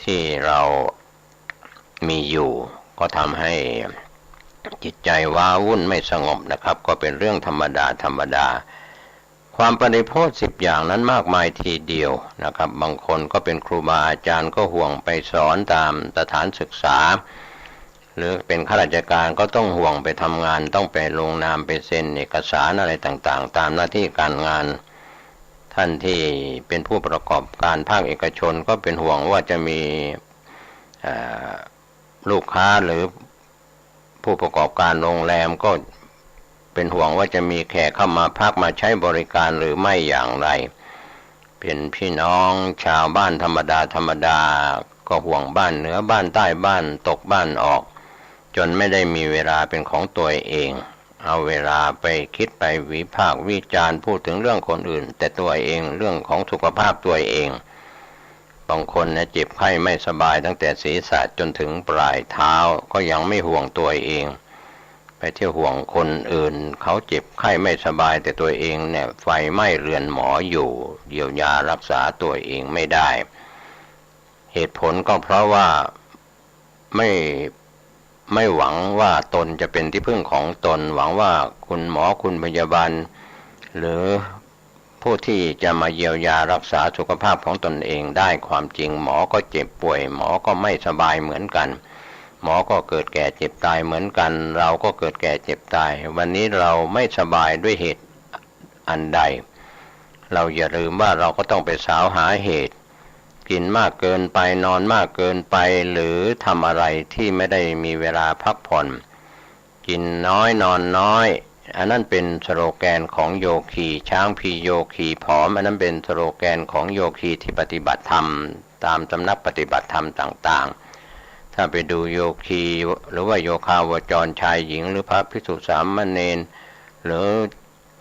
ที่เรามีอยู่ก็ทำให้จิตใจว้าวุ่นไม่สงบนะครับก็เป็นเรื่องธรรมดาความปฏิโภค10อย่างนั้นมากมายทีเดียวนะครับบางคนก็เป็นครูบาอาจารย์ก็ห่วงไปสอนตามสถานศึกษาหรือเป็นข้าราชการก็ต้องห่วงไปทำงานต้องไปลงนามไปเซ็นเอกสารอะไรต่างๆตามหน้าที่การงานท่านที่เป็นผู้ประกอบการภาคเอกชนก็เป็นห่วงว่าจะมีลูกค้าหรือผู้ประกอบการโรงแรมก็เป็นห่วงว่าจะมีแขกเข้ามาพักมาใช้บริการหรือไม่อย่างไรเป็นพี่น้องชาวบ้านธรรมดาก็ห่วงบ้านเหนือบ้านใต้บ้านตกบ้านออกจนไม่ได้มีเวลาเป็นของตัวเองเอาเวลาไปคิดไปวิพากษ์วิจารณ์พูดถึงเรื่องคนอื่นแต่ตัวเองเรื่องของสุขภาพตัวเองบางคนเนี่ยเจ็บไข้ไม่สบายตั้งแต่ศีรษะจนถึงปลายเท้าก็ยังไม่ห่วงตัวเองไปเที่ยวห่วงคนอื่นเขาเจ็บไข้ไม่สบายแต่ตัวเองเนี่ยไฟไหม้เรือนหมออยู่เยียวยารักษาตัวเองไม่ได้เหตุผลก็เพราะว่าไม่หวังว่าตนจะเป็นที่พึ่งของตนหวังว่าคุณหมอคุณพยาบาลหรือผู้ที่จะมาเยียวยารักษาสุขภาพของตนเองได้ความจริงหมอก็เจ็บป่วยหมอก็ไม่สบายเหมือนกันหมอก็เกิดแก่เจ็บตายเหมือนกันเราก็เกิดแก่เจ็บตายวันนี้เราไม่สบายด้วยเหตุอันใดเราอย่าลืมว่าเราก็ต้องไปสาวหาเหตุกินมากเกินไปนอนมากเกินไปหรือทำอะไรที่ไม่ได้มีเวลาพักผ่อนกินน้อยนอนน้อยอันนั้นเป็นสโลแกนของโยคีช้างพีโยคีผอมอันนั้นเป็นสโลแกนของโยคีที่ปฏิบัติธรรมตามสำนักปฏิบัติธรรมต่างๆถ้าไปดูโยคีหรือว่าโยคาวจรชายหญิงหรือพระภิกษุสามเณรหรือ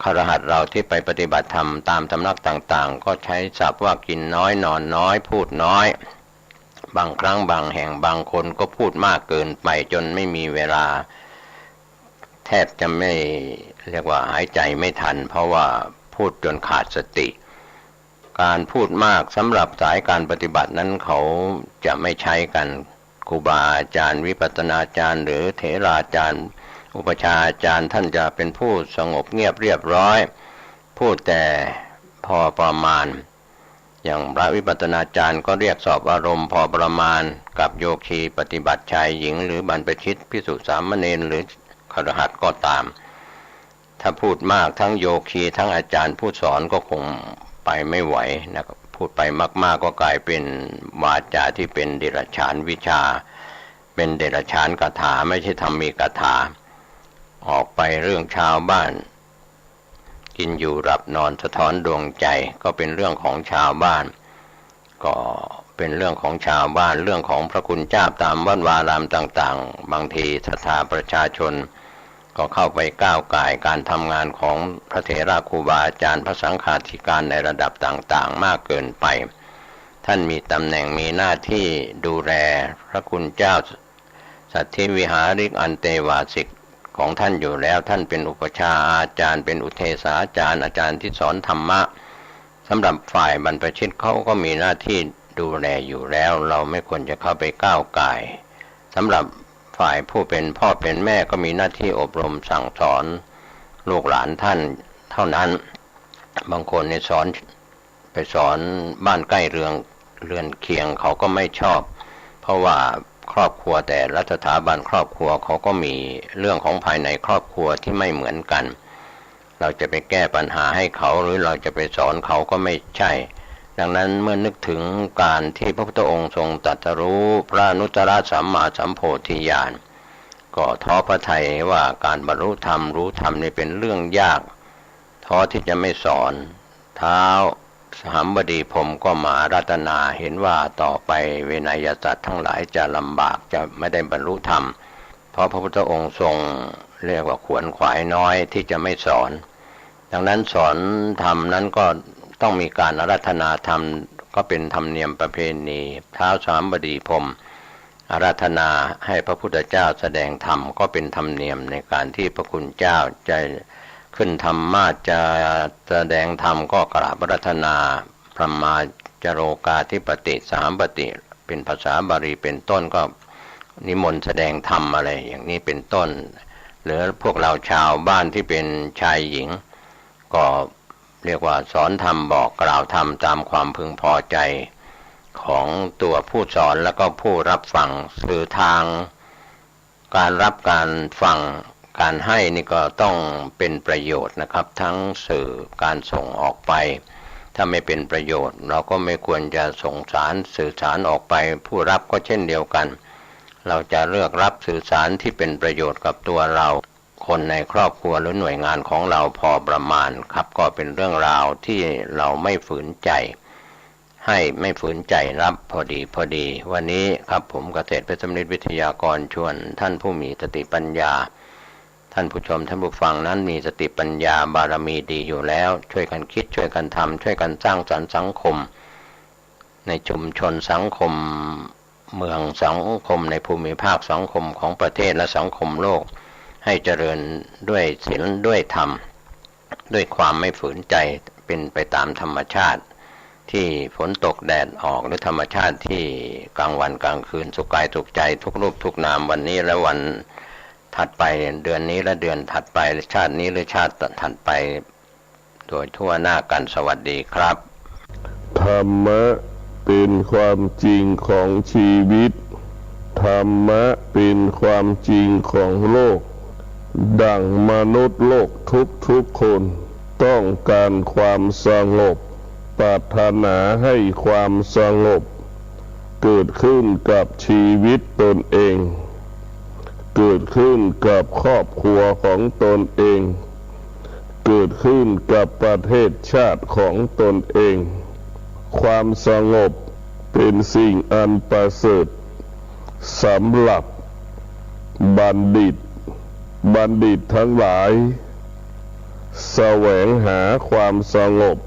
คฤหัสถ์เราที่ไปปฏิบัติธรรมตามสำนักต่างๆก็ใช้ศัพท์ว่ากินน้อยนอนน้อยพูดน้อยบางครั้งบางแห่งบางคนก็พูดมากเกินไปจนไม่มีเวลาแทบจะไม่เรียกว่าหายใจไม่ทันเพราะว่าพูดจนขาดสติ การพูดมากสำหรับสายการปฏิบัตินั้นเขาจะไม่ใช้กันครูบาอาจารย์วิปัสสนาจารย์หรือเถราจารย์อุปชฌาย์อาจารย์ท่านจะเป็นผู้สงบเงียบเรียบร้อยพูดแต่พอประมาณอย่างพระวิปัสสนาจารย์ก็เรียกสอบอารมณ์พอประมาณกับโยคีปฏิบัติชายหญิงหรือบรรพชิตภิกษุสามเณรหรือคฤหัสถ์ก็ตามถ้าพูดมากทั้งโยคีทั้งอาจารย์ผู้สอนก็คงไปไม่ไหวนะครับพูดไปมากๆก็กลายเป็นวาจาที่เป็นเดรัจฉานวิชาเป็นเดรัจฉานคาถาไม่ใช่ธรรมีคาถาออกไปเรื่องชาวบ้านกินอยู่หลับนอนสะท้อนดวงใจก็เป็นเรื่องของชาวบ้านก็เป็นเรื่องของชาวบ้านเรื่องของพระคุณเจ้าตามวัดวารามต่างๆบางทีศรัทธาประชาชนก็เข้าไปก้าวก่ายการทำงานของพระเถระครูบาอาจารย์พระสังฆาธิการในระดับต่างๆมากเกินไปท่านมีตำแหน่งมีหน้าที่ดูแลพระคุณเจ้าสัทธิวิหาริกอันเตวาสิกของท่านอยู่แล้วท่านเป็นอุปชฌาย์อาจารย์เป็นอุเทศาจารย์อาจารย์ที่สอนธรรมะสำหรับฝ่ายบรรพชิตเขาก็มีหน้าที่ดูแลอยู่แล้วเราไม่ควรจะเข้าไปก้าวก่ายสำหรับฝ่ายผู้เป็นพ่อเป็นแม่ก็มีหน้าที่อบรมสั่งสอนลูกหลานท่านเท่านั้นบางคนเนี่ยไปสอนบ้านใกล้เรือนเคียงเขาก็ไม่ชอบเพราะว่าครอบครัวแต่ละสถาบันครอบครัวเขาก็มีเรื่องของภายในครอบครัวที่ไม่เหมือนกันเราจะไปแก้ปัญหาให้เขาหรือเราจะไปสอนเขาก็ไม่ใช่ดังนั้นเมื่อนึกถึงการที่พระพุทธองค์ทรงตรัสรู้พระอนุตตรสัมมาสัมโพธิญาณก็ท้อพระทัยว่าการบรรลุธรรมรู้ธรรมนี่เป็นเรื่องยากท้อที่จะไม่สอนท้าวสหัมบดีพรหมก็มาอาราธนาเห็นว่าต่อไปเวนยสัตว์ทั้งหลายจะลำบากจะไม่ได้บรรลุธรรมเพราะพระพุทธองค์ทรงเรียกว่าขวนขวายน้อยที่จะไม่สอนดังนั้นสอนธรรมนั้นก็ต้องมีการอาราธนาธรรมก็เป็นธรรมเนียมประเพณีท้าวสหัมบดีพรหมอาราธนาให้พระพุทธเจ้าแสดงธรรมก็เป็นธรรมเนียมในการที่พระคุณเจ้าจะขึ้นธรรมาสจะแสดงธรรมก็กราบอาราธนาพระมาจโรกาธิปติสามปติเป็นภาษาบาลีเป็นต้นก็นิมนต์แสดงธรรมอะไรอย่างนี้เป็นต้นหรือพวกเราชาวบ้านที่เป็นชายหญิงก็เรียกว่าสอนธรรมบอกกล่าวธรรมตามความพึงพอใจของตัวผู้สอนแล้วก็ผู้รับฟังสื่อทางการรับการฟังการให้นี่ก็ต้องเป็นประโยชน์นะครับทั้งสื่อการส่งออกไปถ้าไม่เป็นประโยชน์เราก็ไม่ควรจะส่งสารสื่อสารออกไปผู้รับก็เช่นเดียวกันเราจะเลือกรับสื่อสารที่เป็นประโยชน์กับตัวเราคนในครอบครัวหรือหน่วยงานของเราพอประมาณครับก็เป็นเรื่องราวที่เราไม่ฝืนใจให้ไม่ฝืนใจรับพอดีวันนี้ครับผมเกษตรเพชรสำริดวิทยากรชวนท่านผู้มีสติปัญญาท่านผู้ชมท่านผู้ฟังนั้นมีสติปัญญาบารมีดีอยู่แล้วช่วยกันคิดช่วยกันทำช่วยกันสร้างสรรค์สังคมในชุมชนสังคมเมืองสังคมในภูมิภาคสังคมของประเทศและสังคมโลกให้เจริญด้วยศีลด้วยธรรมด้วยความไม่ฝืนใจเป็นไปตามธรรมชาติที่ฝนตกแดดออกหรือธรรมชาติที่กลางวันกลางคืนสุขกายสุขใจทุกรูปทุกนามวันนี้และวันถัดไปเดือนนี้และเดือนถัดไปชาตินี้หรือชาติถัดไปโดยทั่วหน้ากันสวัสดีครับธรรมะเป็นความจริงของชีวิตธรรมะเป็นความจริงของโลกดั่งมนุษย์โลกทุกคนต้องการความสงบปรารถนาให้ความสงบเกิดขึ้นกับชีวิตตนเองเกิดขึ้นกับครอบครัวของตนเองเกิดขึ้นกับประเทศชาติของตนเองความสงบเป็นสิ่งอันประเสริฐสำหรับบัณฑิตทั้งหลายแสวงหาความสงบ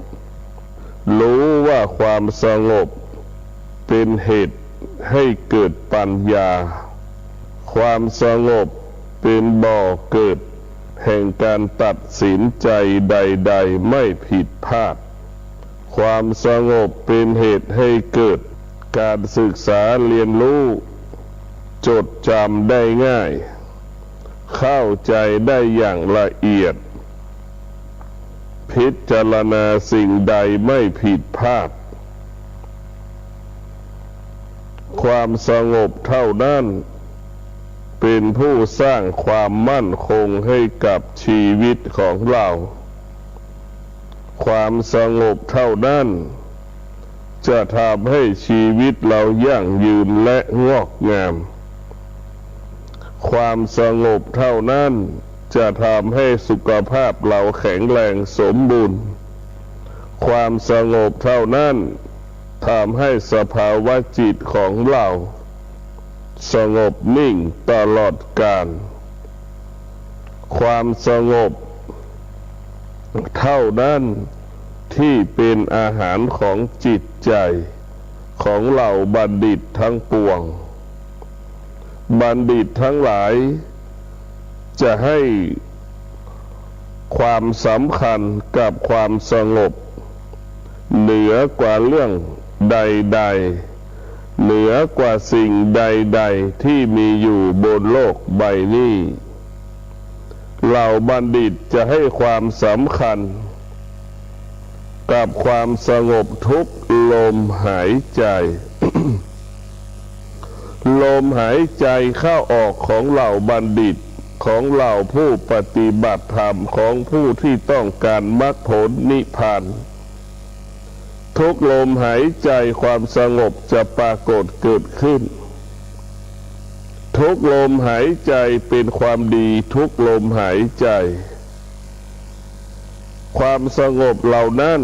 รู้ว่าความสงบเป็นเหตุให้เกิดปัญญาความสงบเป็นบ่อเกิดแห่งการตัดสินใจใดๆไม่ผิดพลาด ความสงบเป็นเหตุให้เกิดการศึกษาเรียนรู้จดจำได้ง่ายเข้าใจได้อย่างละเอียดพิจารณาสิ่งใดไม่ผิดพลาดความสงบเท่านั้นเป็นผู้สร้างความมั่นคงให้กับชีวิตของเราความสงบเท่านั้นจะทำให้ชีวิตเรายั่งยืนและงอกงามความสงบเท่านั้นจะทำให้สุขภาพเราแข็งแรงสมบูรณ์ความสงบเท่านั้นทำให้สภาวะจิตของเราสงบนิ่งตลอดกาลความสงบเท่านั้นที่เป็นอาหารของจิตใจของเหล่าบัณฑิตทั้งปวงบัณฑิตทั้งหลายจะให้ความสำคัญกับความสงบเหนือกว่าเรื่องใดๆเหนือกว่าสิ่งใดๆที่มีอยู่บนโลกใบนี้เหล่าบัณฑิตจะให้ความสำคัญกับความสงบทุกลมหายใจ ลมหายใจเข้าออกของเหล่าบัณฑิตของเหล่าผู้ปฏิบัติธรรมของผู้ที่ต้องการมรรคผลนิพพานทุกลมหายใจความสงบจะปรากฏเกิดขึ้นทุกลมหายใจเป็นความดีทุกลมหายใจความสงบเหล่านั้น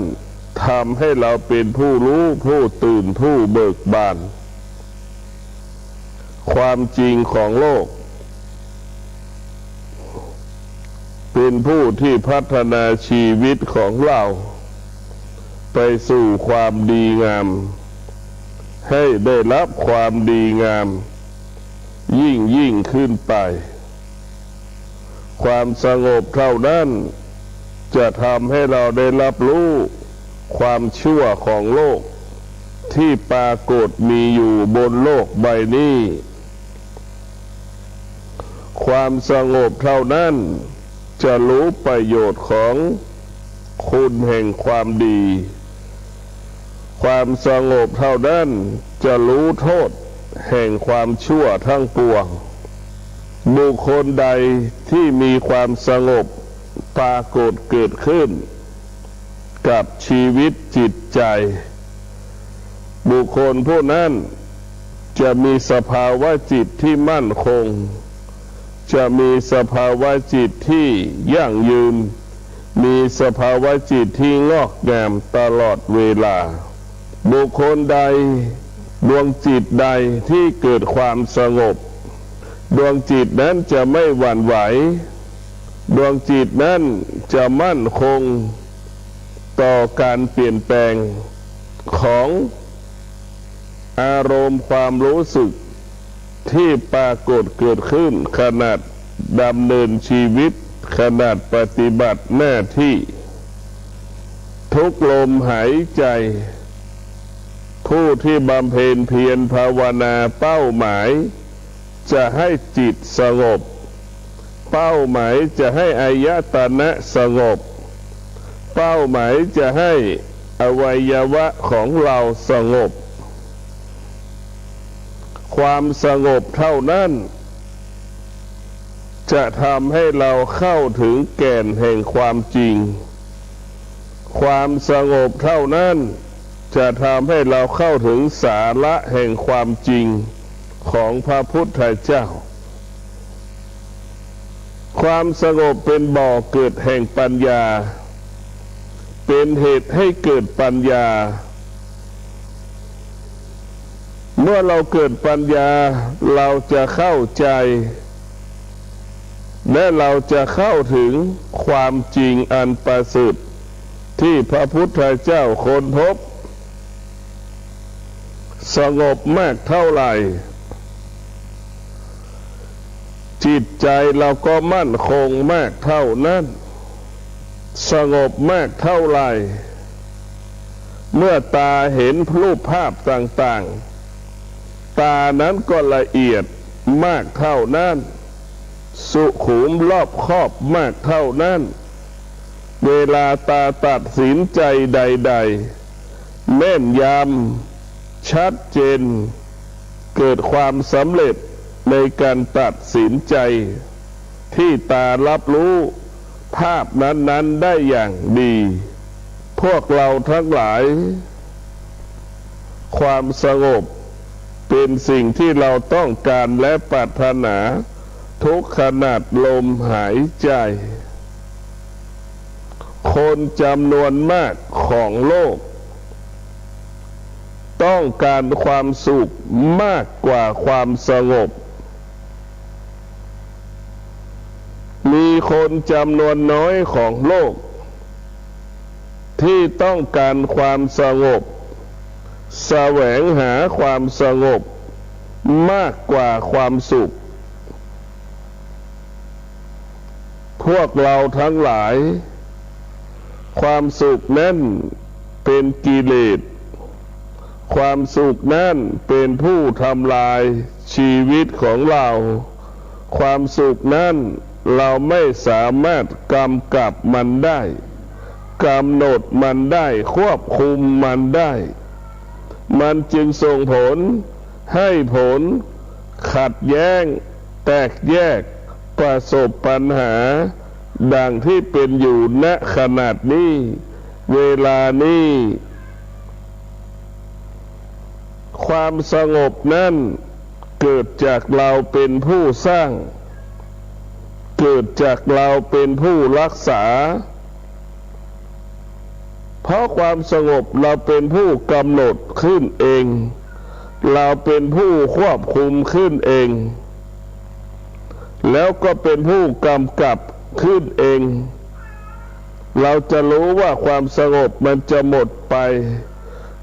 ทำให้เราเป็นผู้รู้ผู้ตื่นผู้เบิกบานความจริงของโลกเป็นผู้ที่พัฒนาชีวิตของเราไปสู่ความดีงามให้ได้รับความดีงามยิ่งขึ้นไปความสงบเท่านั้นจะทำให้เราได้รับรู้ความชั่วของโลกที่ปรากฏมีอยู่บนโลกใบนี้ความสงบเท่านั้นจะรู้ประโยชน์ของคุณแห่งความดีความสงบเท่านั้นจะรู้โทษแห่งความชั่วทั้งปวงบุคคลใดที่มีความสงบปรากฏเกิดขึ้นกับชีวิตจิตใจบุคคลผู้นั้นจะมีสภาวะจิตที่มั่นคงจะมีสภาวะจิตที่ยั่งยืนมีสภาวะจิตที่งอกงามตลอดเวลาบุคคลใดดวงจิตใดที่เกิดความสงบดวงจิตนั้นจะไม่หวั่นไหวดวงจิตนั้นจะมั่นคงต่อการเปลี่ยนแปลงของอารมณ์ความรู้สึกที่ปรากฏเกิดขึ้นขณะดำเนินชีวิตขณะปฏิบัติหน้าที่ทุกลมหายใจผู้ที่บำเพ็ญเพียรภาวนาเป้าหมายจะให้จิตสงบเป้าหมายจะให้อายตนะสงบเป้าหมายจะให้อวัยวะของเราสงบความสงบเท่านั้นจะทำให้เราเข้าถึงแก่นแห่งความจริงความสงบเท่านั้นจะทำให้เราเข้าถึงสาระแห่งความจริงของพระพุทธเจ้าความสงบเป็นบ่อเกิดแห่งปัญญาเป็นเหตุให้เกิดปัญญาเมื่อเราเกิดปัญญาเราจะเข้าใจและเราจะเข้าถึงความจริงอันประเสริฐที่พระพุทธเจ้าค้นพบสงบมากเท่าไหร่จิตใจเราก็มั่นคงมากเท่านั้นสงบมากเท่าไหร่ เมื่อตาเห็นรูปภาพต่างๆตานั้นก็ละเอียดมากเท่านั้นสุขุมรอบคอบมากเท่านั้นเวลาตาตัดสินใจใดๆแม่นยำชัดเจนเกิดความสำเร็จในการตัดสินใจที่ตารับรู้ภาพนั้นๆได้อย่างดีพวกเราทั้งหลายความสงบเป็นสิ่งที่เราต้องการและปรารถนาทุกขณะลมหายใจคนจำนวนมากของโลกต้องการความสุขมากกว่าความสงบมีคนจำนวนน้อยของโลกที่ต้องการความสงบแสวงหาความสงบมากกว่าความสุขพวกเราทั้งหลายความสุขนั้นเป็นกิเลสความสุขนั้นเป็นผู้ทำลายชีวิตของเราความสุขนั้นเราไม่สามารถกำกับมันได้กำหนดมันได้ควบคุมมันได้มันจึงส่งผลให้ผลขัดแย้งแตกแยกประสบปัญหาดังที่เป็นอยู่ณขนาดนี้เวลานี้ความสงบนั้นเกิดจากเราเป็นผู้สร้างเกิดจากเราเป็นผู้รักษาเพราะความสงบเราเป็นผู้กำหนดขึ้นเองเราเป็นผู้ควบคุมขึ้นเองแล้วก็เป็นผู้กำกับขึ้นเองเราจะรู้ว่าความสงบมันจะหมดไป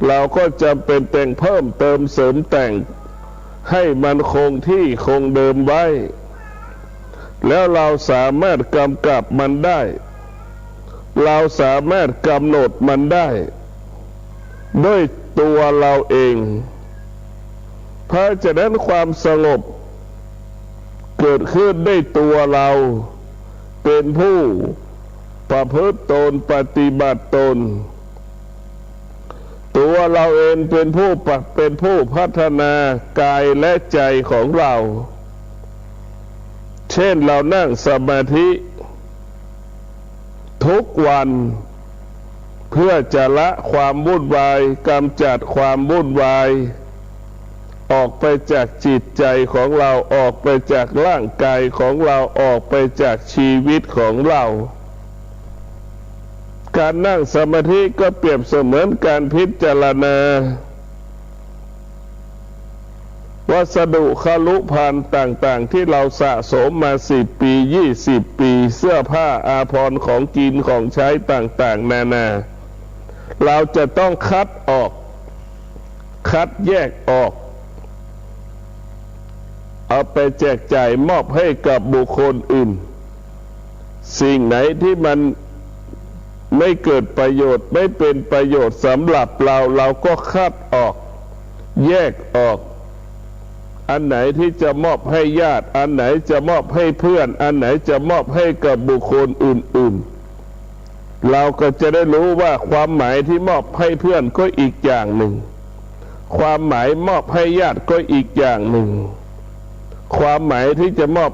เราก็จำเป็นแต่งเพิ่มเติมเสริมแต่งให้มันคงที่คงเดิมไว้แล้วเราสามารถกำกับมันได้เราสามารถกำหนดมันได้ด้วยตัวเราเองเพราะฉะนั้นความสงบเกิดขึ้นได้ตัวเราเป็นผู้ประพฤติตนปฏิบัติตนตัวเราเองเป็นผู้พัฒนากายและใจของเราเช่นเรานั่งสมาธิทุกวันเพื่อจะละความวุ่นวายกำจัดความวุ่นวายออกไปจากจิตใจของเราออกไปจากร่างกายของเราออกไปจากชีวิตของเราการนั่งสมาธิก็เปรียบเสมือนการพิจารณาวัสดุคลุภัณฑ์ต่างๆที่เราสะสมมา10 ปี20 ปีเสื้อผ้าอาภรณ์ของกินของใช้ต่างๆนานาเราจะต้องคัดออกคัดแยกออกเอาไปแจกจ่ายมอบให้กับบุคคลอื่นสิ่งไหนที่มันไม่เกิดประโยชน์ไม่เป็นประโยชน์สำหรับเราก็คัดออกแยกออกอันไหนที่จะมอบให้ญาติอันไหนจะมอบให้เพื่อนอันไหนจะมอบให้กับบุคคลอื่นๆเราก็จะได้รู้ว่าความหมายที่มอบให้เพื่อนก็อีกอย่างหนึ่งความหมายมอบให้ญาติก็อีกอย่างหนึ่งความหมายที่จะมอบ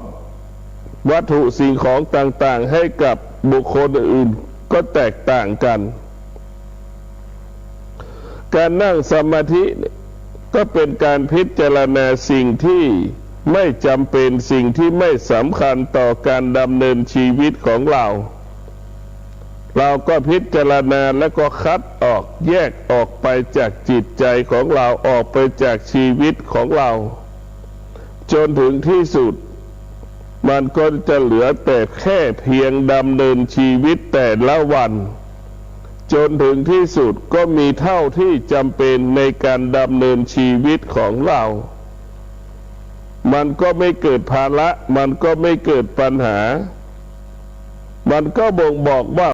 วัตถุสิ่งของต่างๆให้กับบุคคลอื่นก็แตกต่างกันการนั่งสมาธิก็เป็นการพิจารณาสิ่งที่ไม่จำเป็นสิ่งที่ไม่สำคัญต่อการดำเนินชีวิตของเราก็พิจารณาแล้วก็คัดออกแยกออกไปจากจิตใจของเราออกไปจากชีวิตของเราจนถึงที่สุดมันก็จะเหลือแต่แค่เพียงดำเนินชีวิตแต่ละวันจนถึงที่สุดก็มีเท่าที่จำเป็นในการดำเนินชีวิตของเรามันก็ไม่เกิดภาระมันก็ไม่เกิดปัญหามันก็บ่งบอกว่า